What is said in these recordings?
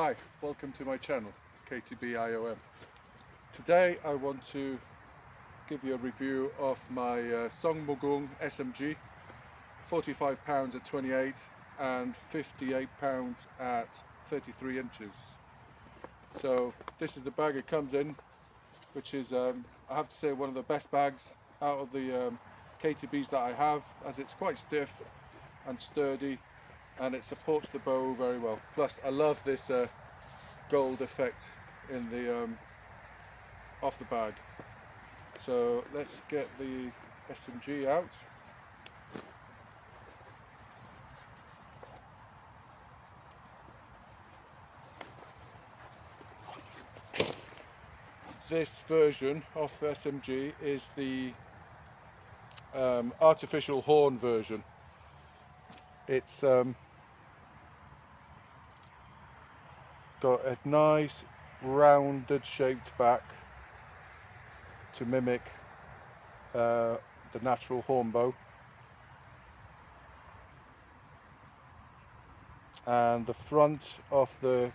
Hi, welcome to my channel, KTB IOM. Today I want to give you a review of my Gung SMG, 45 pounds at 28 and 58 pounds at 33 inches. So this is the bag it comes in, which is I have to say one of the best bags out of the KTBs that I have, as it's quite stiff and sturdy and it supports the bow very well. Plus I love this gold effect in the off the bag. So let's get the SMG out. This version of SMG is the artificial horn version. It's got a nice rounded shaped back to mimic the natural horn bow, and the front of the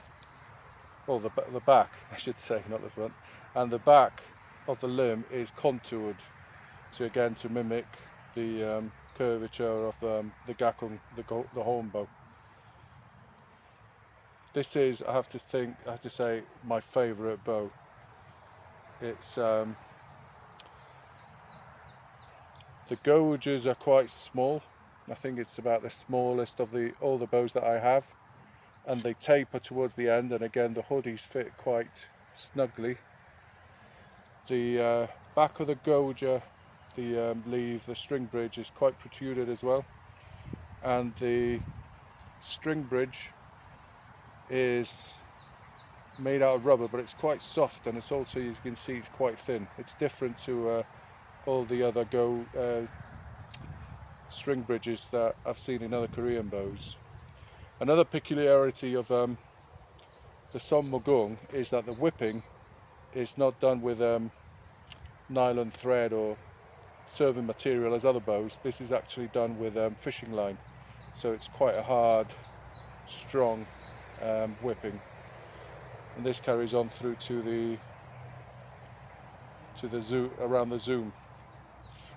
back, I should say, not the front, and the back of the limb is contoured to mimic the curvature of the Gung, the horn bow. This is, I have to say, my favourite bow. It's the gauges are quite small. I think it's about the smallest of all the bows that I have, and they taper towards the end, and again the hoodies fit quite snugly. The back of the gauger, the leaf, the string bridge is quite protruded as well, and the string bridge is made out of rubber, but it's quite soft, and it's also, as you can see, it's quite thin. It's different to all the other string bridges that I've seen in other Korean bows. Another peculiarity of the Gung is that the whipping is not done with nylon thread or serving material as other bows. This is actually done with fishing line, so it's quite a hard, strong whipping, and this carries on through to the zoom, around the zoom.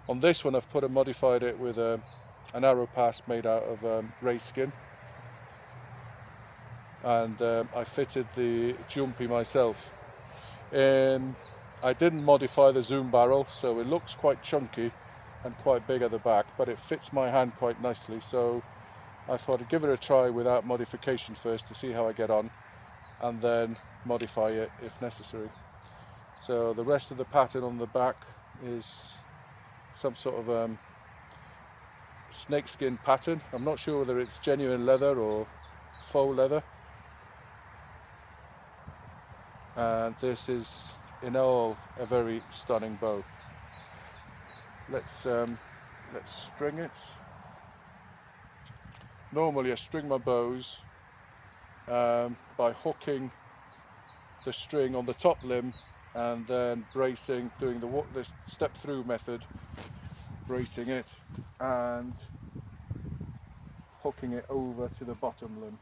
On this one I've modified it with an arrow pass made out of ray skin, and I fitted the jumpy myself. I didn't modify the zoom barrel, so it looks quite chunky and quite big at the back, but it fits my hand quite nicely, so I thought I'd give it a try without modification first to see how I get on, and then modify it if necessary. So the rest of the pattern on the back is some sort of snakeskin pattern. I'm not sure whether it's genuine leather or faux leather, and this is in all a very stunning bow. Let's string it. Normally I string my bows by hooking the string on the top limb and then bracing, doing the step through method, bracing it and hooking it over to the bottom limb.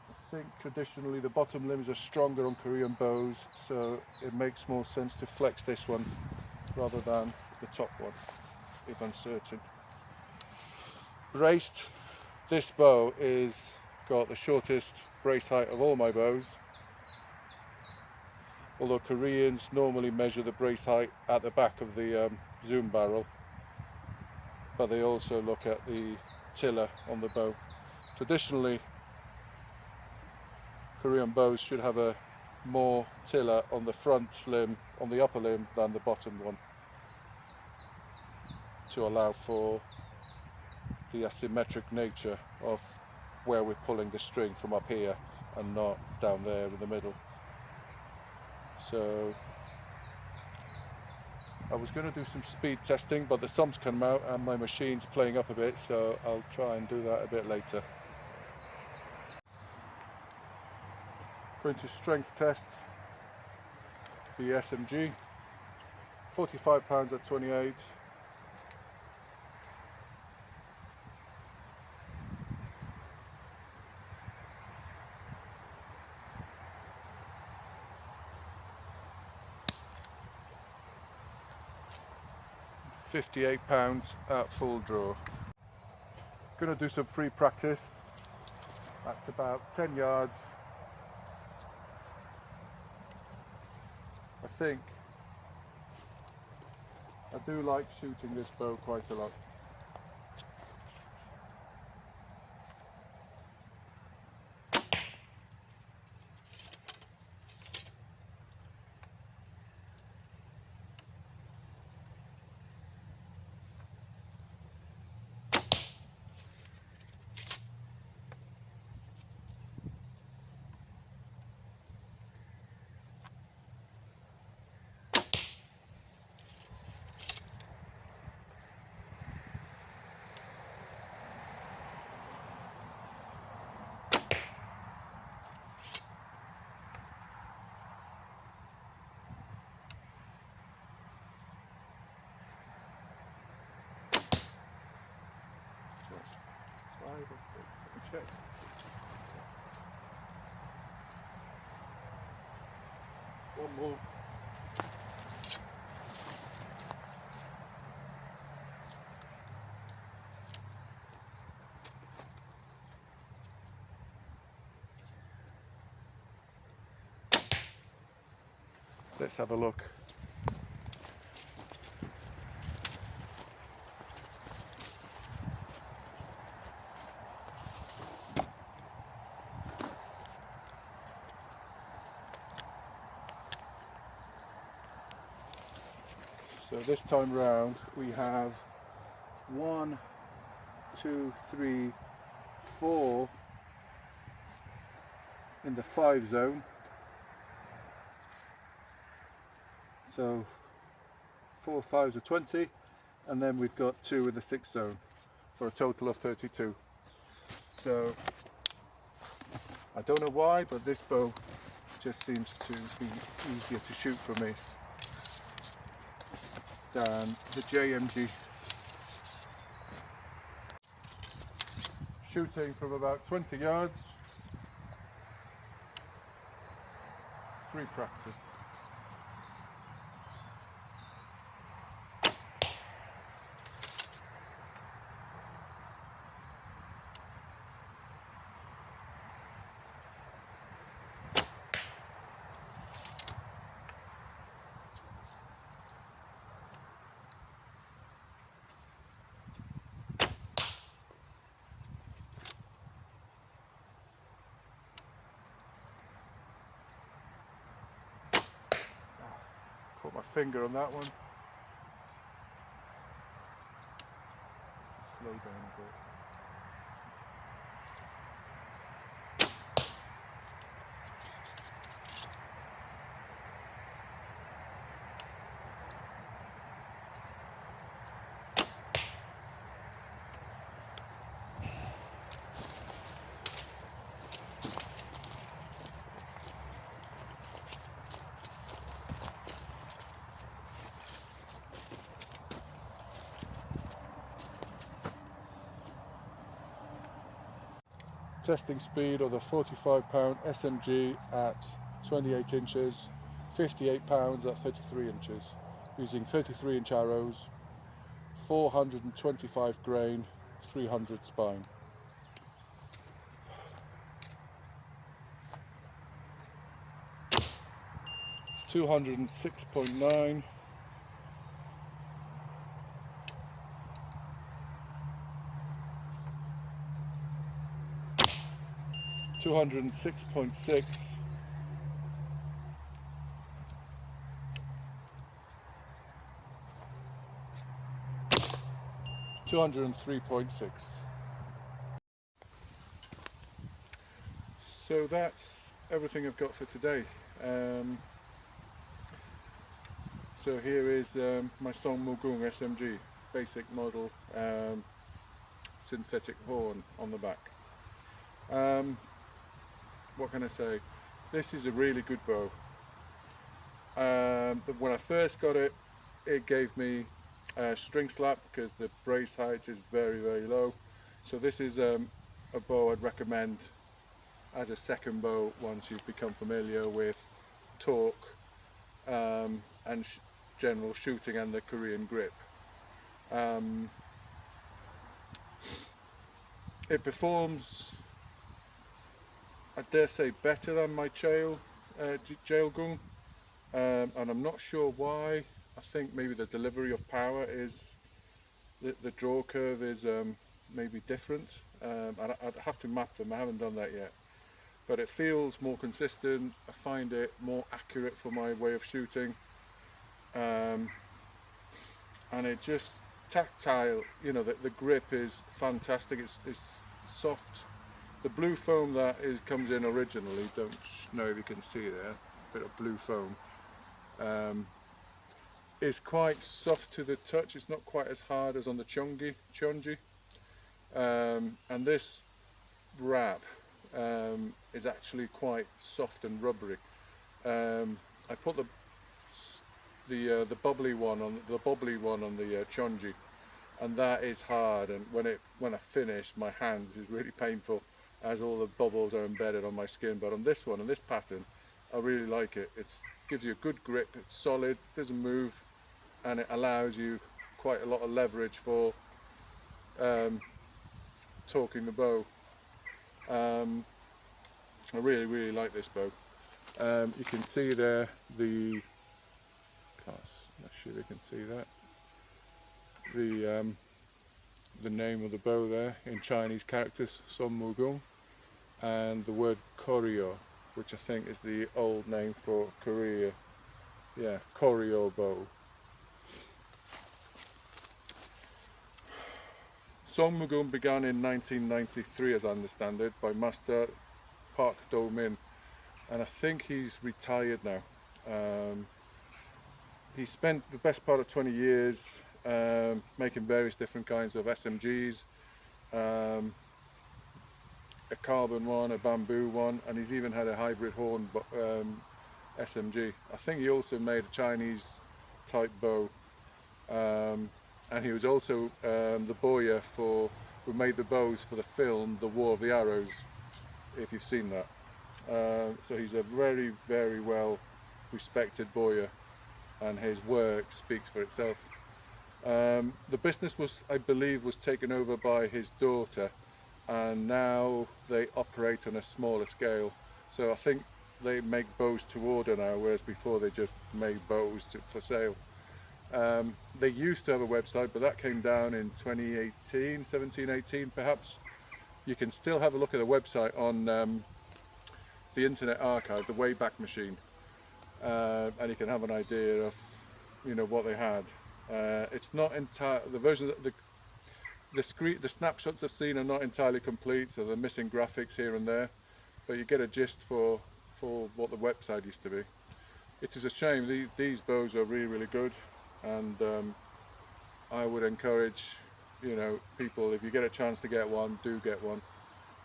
I think traditionally the bottom limbs are stronger on Korean bows, so it makes more sense to flex this one rather than the top one if uncertain. Braced, this bow is got the shortest brace height of all my bows, although Koreans normally measure the brace height at the back of the zoom barrel, but they also look at the tiller on the bow. Traditionally, Korean bows should have a more tiller on the front limb, on the upper limb, than the bottom one, to allow for the asymmetric nature of where we're pulling the string from up here and not down there in the middle. So I was going to do some speed testing, but the sun's come out and my machine's playing up a bit, so I'll try and do that a bit later. Going to strength test the SMG, 45 pounds at 28. £58 at full draw. Gonna do some free practice at about 10 yards. I think I do like shooting this bow quite a lot. So 5 or 6, let me check. One more. Let's have a look. So this time round we have 1, 2, 3, 4 in the 5 zone. So 4 5s are 20, and then we've got 2 in the 6 zone for a total of 32. So I don't know why, but this bow just seems to be easier to shoot for me than the JMG. Shooting from about 20 yards, free practice. Put my finger on that one. Slow down a bit. Testing speed of the 45-pound SMG at 28 inches, 58 pounds at 33 inches, using 33-inch arrows, 425 grain, 300 spine. $206.9. $206.6. $203.6. So that's everything I've got for today. So here is my Gung SMG, basic model, synthetic horn on the back. What can I say? This is a really good bow. But when I first got it, it gave me a string slap because the brace height is very, very low. So this is a bow I'd recommend as a second bow once you've become familiar with torque and general shooting and the Korean grip. It performs, I dare say, better than my jail Gung, and I'm not sure why. I think maybe the delivery of power is, the draw curve is maybe different. I'd have to map them, I haven't done that yet. But it feels more consistent, I find it more accurate for my way of shooting. And it just, tactile, you know, the grip is fantastic, it's soft. The blue foam that comes in originally, don't know if you can see there, a bit of blue foam. It's quite soft to the touch, it's not quite as hard as on the Chonji. And this wrap is actually quite soft and rubbery. I put the bubbly one on the Chonji, and that is hard, and when I finish, my hands is really painful as all the bubbles are embedded on my skin. But on this one, on this pattern, I really like it. It gives you a good grip, it's solid, doesn't move, and it allows you quite a lot of leverage for torquing the bow. I really like this bow. You can see there the, not sure you can see that, the name of the bow there in Chinese characters, Son Gung, and the word Koryo, which I think is the old name for Korea. Yeah, Koryo bow. Son Gung began in 1993, as I understand it, by Master Park Do-min, and I think he's retired now. He spent the best part of 20 years making various different kinds of SMGs, a carbon one, a bamboo one, and he's even had a hybrid horn SMG. I think he also made a Chinese type bow, and he was also the bowyer who made the bows for the film The War of the Arrows, if you've seen that. So he's a very well respected bowyer, and his work speaks for itself. The business I believe was taken over by his daughter, and now they operate on a smaller scale. So I think they make bows to order now, whereas before they just made bows for sale. They used to have a website, but that came down in 2018, 17, 18 perhaps. You can still have a look at the website on the Internet Archive, the Wayback Machine, and you can have an idea of, you know, what they had. It's not entire. The version, the snapshots I've seen are not entirely complete, so they're missing graphics here and there. But you get a gist for what the website used to be. It is a shame. These bows are really good, and I would encourage, you know, people, if you get a chance to get one, do get one,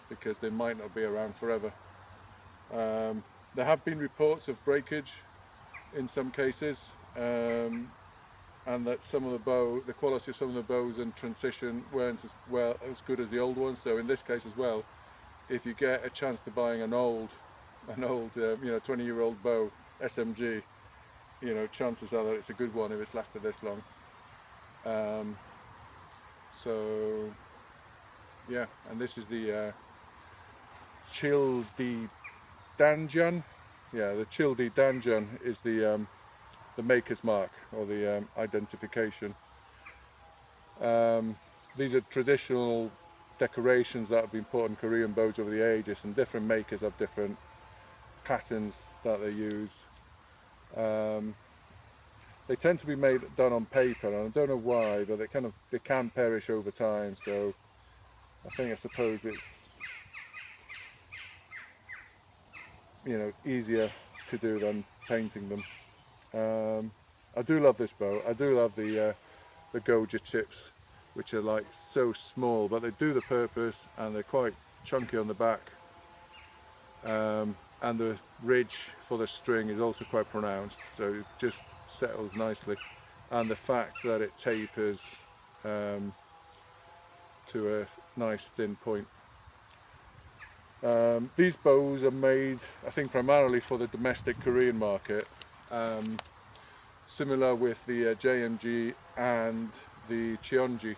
because they might not be around forever. There have been reports of breakage in some cases, and that some of the quality of some of the bows and transition weren't as good as the old ones. So in this case as well, if you get a chance to buying an old you know, 20-year-old bow SMG, you know, chances are that it's a good one if it's lasted this long. So yeah, and this is the Childi Danjan. Yeah, the Childi Danjan is the maker's mark, or the identification. These are traditional decorations that have been put on Korean bows over the ages, and different makers have different patterns that they use. They tend to be done on paper, and I don't know why, but they can perish over time. So I suppose it's, you know, easier to do than painting them. I do love this bow. I do love the Goja chips, which are like so small, but they do the purpose, and they're quite chunky on the back. And the ridge for the string is also quite pronounced, so it just settles nicely. And the fact that it tapers to a nice thin point. These bows are made, I think, primarily for the domestic Korean market, similar with the JMG and the Cheonji.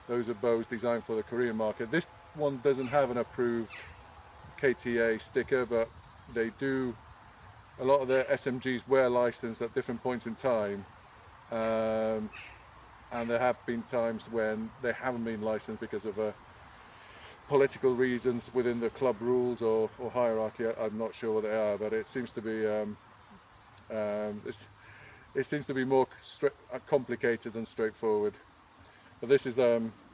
Those are bows designed for the Korean market. This one doesn't have an approved KTA sticker, but they do. A lot of their SMGs were licensed at different points in time, and there have been times when they haven't been licensed because of political reasons within the club rules or hierarchy. I'm not sure what they are, but it seems to be it seems to be more complicated than straightforward. But this is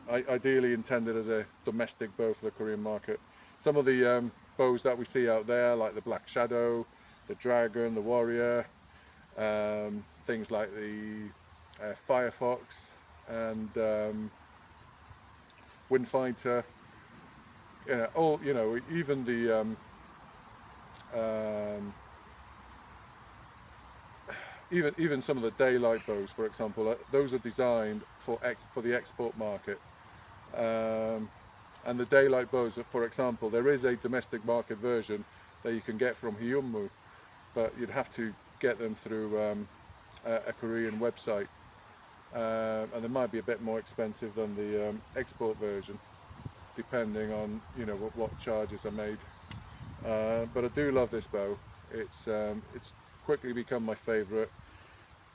ideally intended as a domestic bow for the Korean market. Some of the bows that we see out there, like the Black Shadow, the Dragon, the Warrior, things like the Firefox and Windfighter, even the even some of the daylight bows, for example, those are designed for the export market. And the daylight bows, for example, there is a domestic market version that you can get from Hyunmoo, but you'd have to get them through a Korean website, and they might be a bit more expensive than the export version, depending on what charges are made. But I do love this bow. It's quickly become my favourite.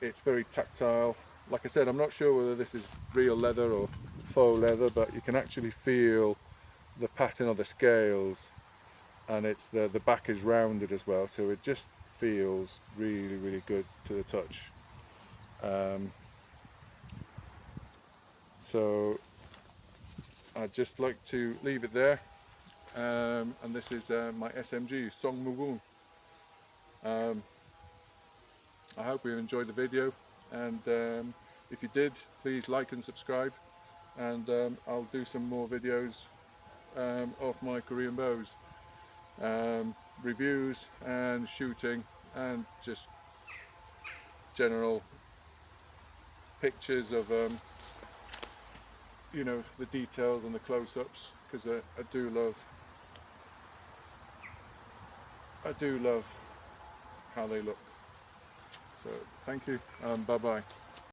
It's very tactile. Like I said, I'm not sure whether this is real leather or faux leather, but you can actually feel the pattern of the scales, and it's the back is rounded as well, so it just feels really, really good to the touch. So I'd just like to leave it there, and this is my SMG Song Gung. I hope you enjoyed the video, and if you did, please like and subscribe, and I'll do some more videos of my Korean bows, reviews and shooting, and just general pictures of the details and the close-ups, because I do love how they look. So thank you, bye bye.